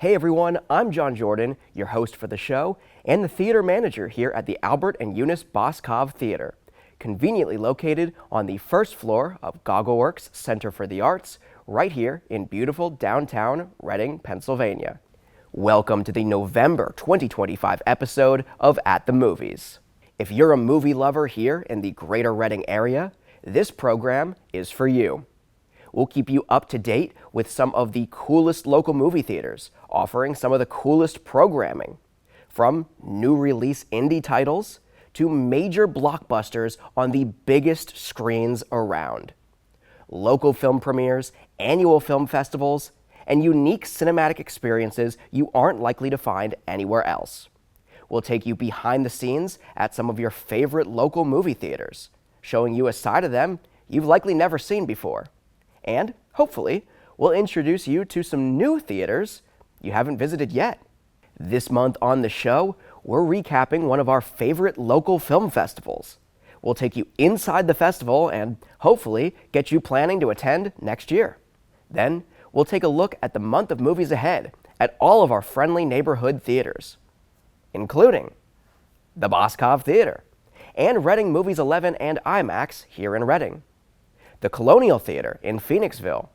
Hey everyone, I'm Jon Jordan, your host for the show, and the theater manager here at the Albert and Eunice Boscov Theater, conveniently located on the first floor of GoggleWorks Center for the Arts, right here in beautiful downtown Reading, Pennsylvania. Welcome to the November 2025 episode of At the Movies. If you're a movie lover here in the greater Reading area, this program is for you. We'll keep you up to date with some of the coolest local movie theaters, offering some of the coolest programming, from new release indie titles to major blockbusters on the biggest screens around. Local film premieres, annual film festivals, and unique cinematic experiences you aren't likely to find anywhere else. We'll take you behind the scenes at some of your favorite local movie theaters, showing you a side of them you've likely never seen before. And, hopefully, we'll introduce you to some new theaters you haven't visited yet. This month on the show, we're recapping one of our favorite local film festivals. We'll take you inside the festival and, hopefully, get you planning to attend next year. Then, we'll take a look at the month of movies ahead at all of our friendly neighborhood theaters, including the Boscov Theater, and Reading Movies 11 and IMAX here in Reading, the Colonial Theater in Phoenixville,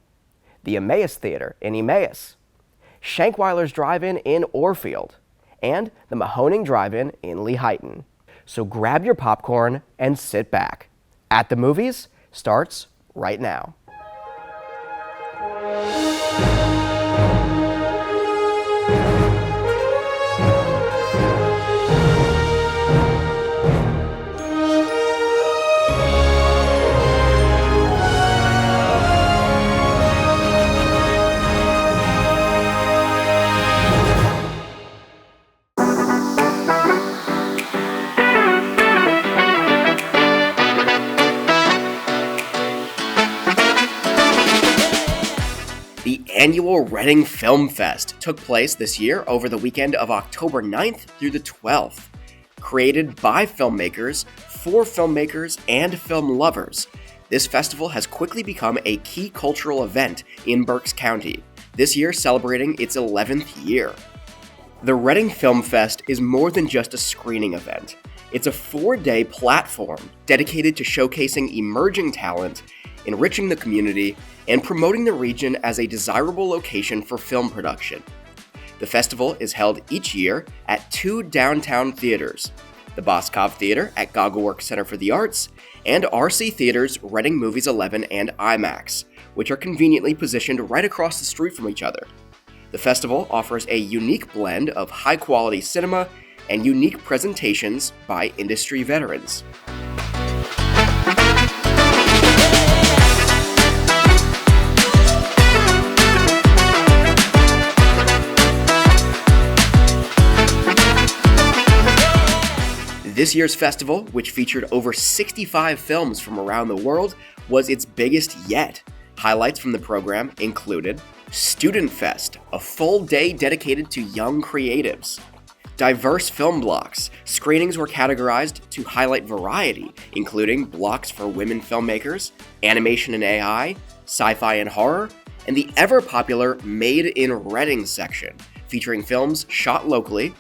the Emmaus Theater in Emmaus, Shankweiler's Drive-In in Orefield, and the Mahoning Drive-In in Lehighton. So grab your popcorn and sit back. At the Movies starts right now. The Annual Reading FilmFEST took place this year over the weekend of October 9th through the 12th. Created by filmmakers, for filmmakers, and film lovers, this festival has quickly become a key cultural event in Berks County, this year celebrating its 11th year. The Reading FilmFEST is more than just a screening event. It's a 4-day platform dedicated to showcasing emerging talent, enriching the community, and promoting the region as a desirable location for film production. The festival is held each year at 2 downtown theaters, the Boscov Theater at GoggleWorks Center for the Arts, and RC Theater's Reading Movies 11 and IMAX, which are conveniently positioned right across the street from each other. The festival offers a unique blend of high-quality cinema and unique presentations by industry veterans. This year's festival, which featured over 65 films from around the world, was its biggest yet. Highlights from the program included Student Fest, a full day dedicated to young creatives. Diverse film blocks. Screenings were categorized to highlight variety, including blocks for women filmmakers, animation and AI, sci-fi and horror, and the ever-popular Made in Reading section, featuring films shot locally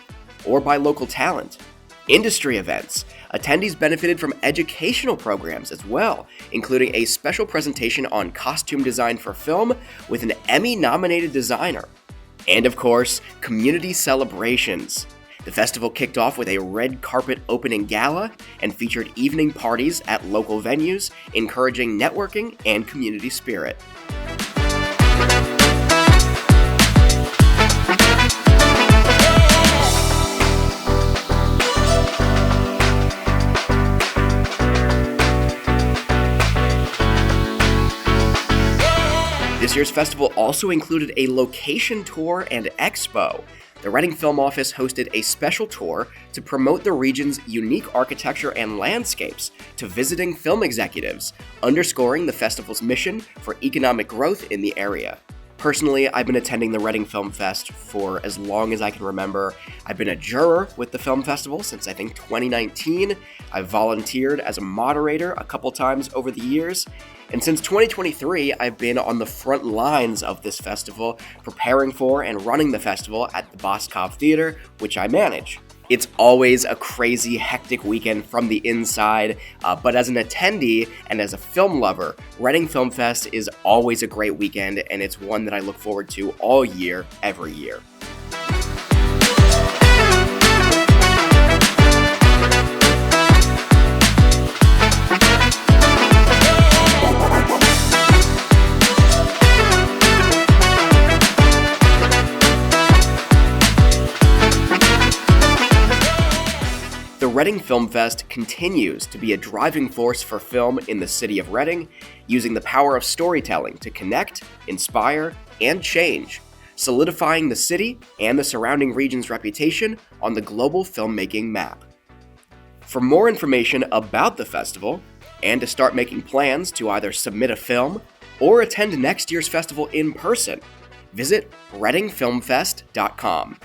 or by local talent. Industry events. Attendees benefited from educational programs as well, including a special presentation on costume design for film with an Emmy-nominated designer. And of course, community celebrations. The festival kicked off with a red carpet opening gala and featured evening parties at local venues, encouraging networking and community spirit. This year's festival also included a location tour and expo. The Reading Film Office hosted a special tour to promote the region's unique architecture and landscapes to visiting film executives, underscoring the festival's mission for economic growth in the area. Personally, I've been attending the Reading Film Fest for as long as I can remember. I've been a juror with the film festival since I think 2019. I've volunteered as a moderator a couple times over the years, And since 2023, I've been on the front lines of this festival, preparing for and running the festival at the Boscov Theater, which I manage. It's always a crazy, hectic weekend from the inside, but as an attendee and as a film lover, Reading FilmFest is always a great weekend, and it's one that I look forward to all year, every year. The Reading FilmFest continues to be a driving force for film in the city of Reading, using the power of storytelling to connect, inspire, and change, solidifying the city and the surrounding region's reputation on the global filmmaking map. For more information about the festival, and to start making plans to either submit a film or attend next year's festival in person, visit readingfilmfest.com.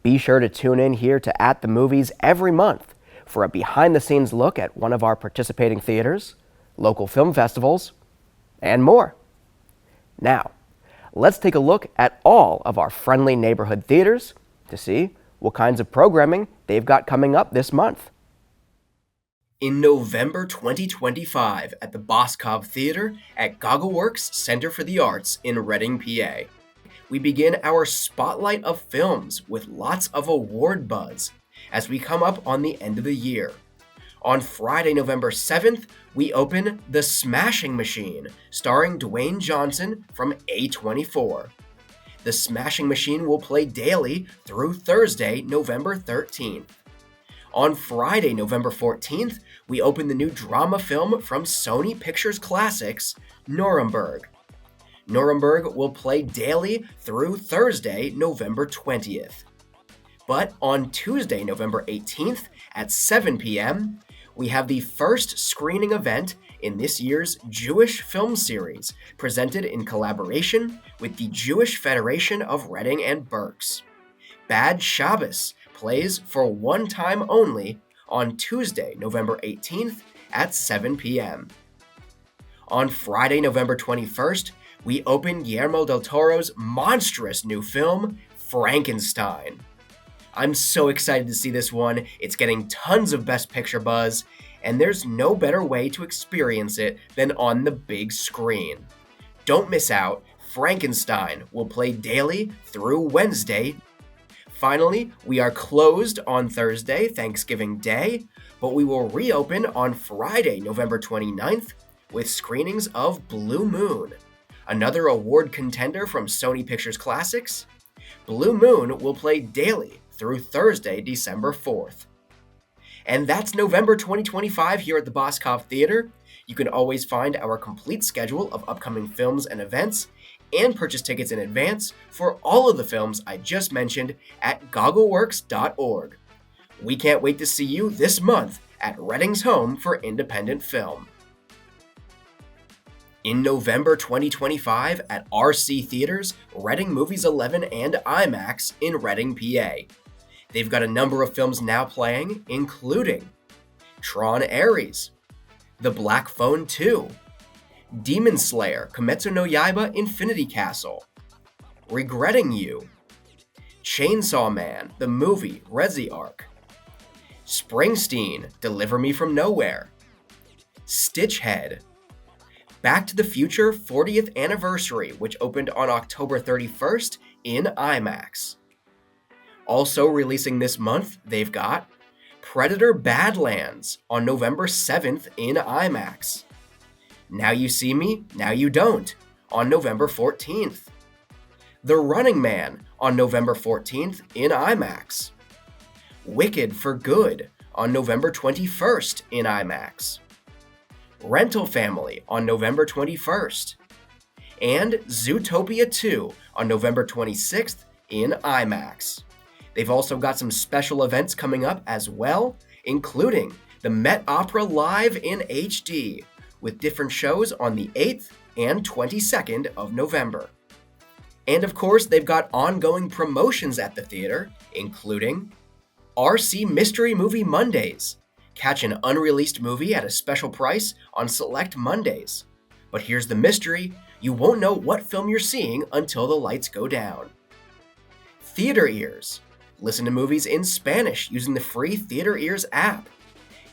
Be sure to tune in here to At the Movies every month for a behind-the-scenes look at one of our participating theaters, local film festivals, and more. Now, let's take a look at all of our friendly neighborhood theaters to see what kinds of programming they've got coming up this month. In November 2025 at the Boscov Theater at GoggleWorks Center for the Arts in Reading, PA. We begin our spotlight of films with lots of award buzz as we come up on the end of the year. On Friday, November 7th, we open The Smashing Machine, starring Dwayne Johnson from A24. The Smashing Machine will play daily through Thursday, November 13th. On Friday, November 14th, we open the new drama film from Sony Pictures Classics, Nuremberg. Nuremberg will play daily through Thursday, November 20th. But on Tuesday, November 18th at 7 p.m., we have the first screening event in this year's Jewish film series, presented in collaboration with the Jewish Federation of Reading and Berks. Bad Shabbos plays for one time only on Tuesday, November 18th at 7 p.m. On Friday, November 21st, we open Guillermo del Toro's monstrous new film, Frankenstein. I'm so excited to see this one. It's getting tons of Best Picture buzz, and there's no better way to experience it than on the big screen. Don't miss out. Frankenstein will play daily through Wednesday. Finally, we are closed on Thursday, Thanksgiving Day, but we will reopen on Friday, November 29th, with screenings of Blue Moon, another award contender from Sony Pictures Classics. Blue Moon will play daily through Thursday, December 4th. And that's November 2025 here at the Boscov Theater. You can always find our complete schedule of upcoming films and events and purchase tickets in advance for all of the films I just mentioned at goggleworks.org. We can't wait to see you this month at Reading's home for independent film. In November 2025 at RC Theaters, Reading Movies 11 and IMAX in Reading, PA. They've got a number of films now playing, including Tron Ares, The Black Phone 2, Demon Slayer Kimetsu no Yaiba Infinity Castle, Regretting You, Chainsaw Man, the movie Resi Arc, Springsteen, Deliver Me From Nowhere, Stitchhead, Back to the Future 40th Anniversary, which opened on October 31st in IMAX. Also releasing this month, they've got Predator Badlands on November 7th in IMAX. Now You See Me, Now You Don't on November 14th. The Running Man on November 14th in IMAX. Wicked for Good on November 21st in IMAX. Rental Family on November 21st, and Zootopia 2 on November 26th in IMAX. They've also got some special events coming up as well, including the Met Opera Live in HD, with different shows on the 8th and 22nd of November. And of course, they've got ongoing promotions at the theater, including RC Mystery Movie Mondays. Catch an unreleased movie at a special price on select Mondays. But here's the mystery, you won't know what film you're seeing until the lights go down. Theater Ears. Listen to movies in Spanish using the free Theater Ears app.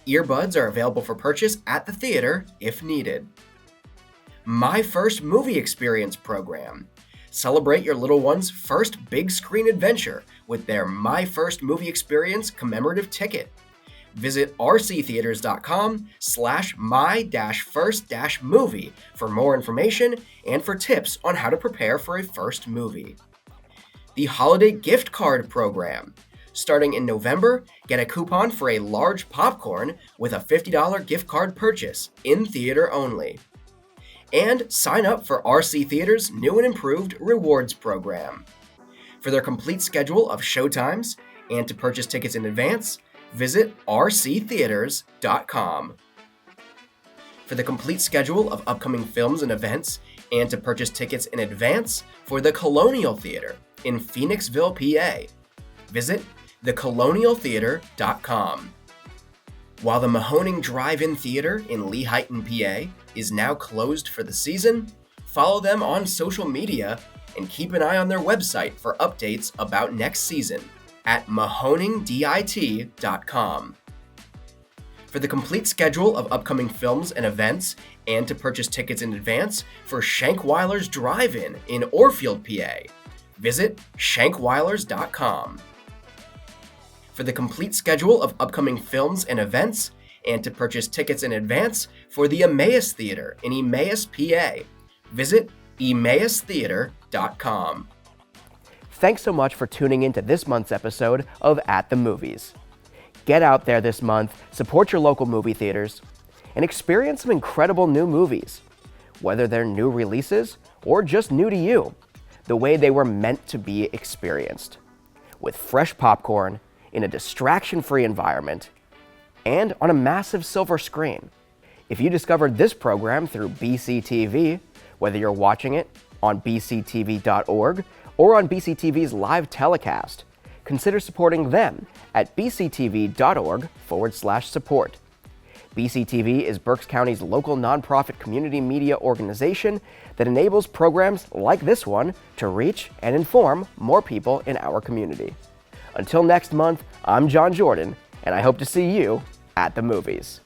Earbuds are available for purchase at the theater if needed. My First Movie Experience program. Celebrate your little one's first big screen adventure with their My First Movie Experience commemorative ticket. Visit rctheaters.com/my-first-movie for more information and for tips on how to prepare for a first movie. The Holiday Gift Card Program. Starting in November, get a coupon for a large popcorn with a $50 gift card purchase, in theater only. And sign up for RC Theater's new and improved rewards program. For their complete schedule of showtimes and to purchase tickets in advance, visit rctheaters.com. For the complete schedule of upcoming films and events and to purchase tickets in advance for the Colonial Theater in Phoenixville, PA, visit thecolonialtheater.com. While the Mahoning Drive-In Theater in Lehighton, PA is now closed for the season, follow them on social media and keep an eye on their website for updates about next season at mahoningdit.com. For the complete schedule of upcoming films and events and to purchase tickets in advance for Shankweiler's Drive-In in Orefield, PA, visit shankweilers.com. For the complete schedule of upcoming films and events and to purchase tickets in advance for the Emmaus Theater in Emmaus, PA, visit emmaustheater.com. Thanks so much for tuning in to this month's episode of At the Movies. Get out there this month, support your local movie theaters, and experience some incredible new movies. Whether they're new releases or just new to you, the way they were meant to be experienced. With fresh popcorn, in a distraction-free environment, and on a massive silver screen. If you discovered this program through BCTV, whether you're watching it on bctv.org or on BCTV's live telecast, consider supporting them at bctv.org/support. BCTV is Berks County's local nonprofit community media organization that enables programs like this one to reach and inform more people in our community. Until next month, I'm Jon Jordan, and I hope to see you at the movies.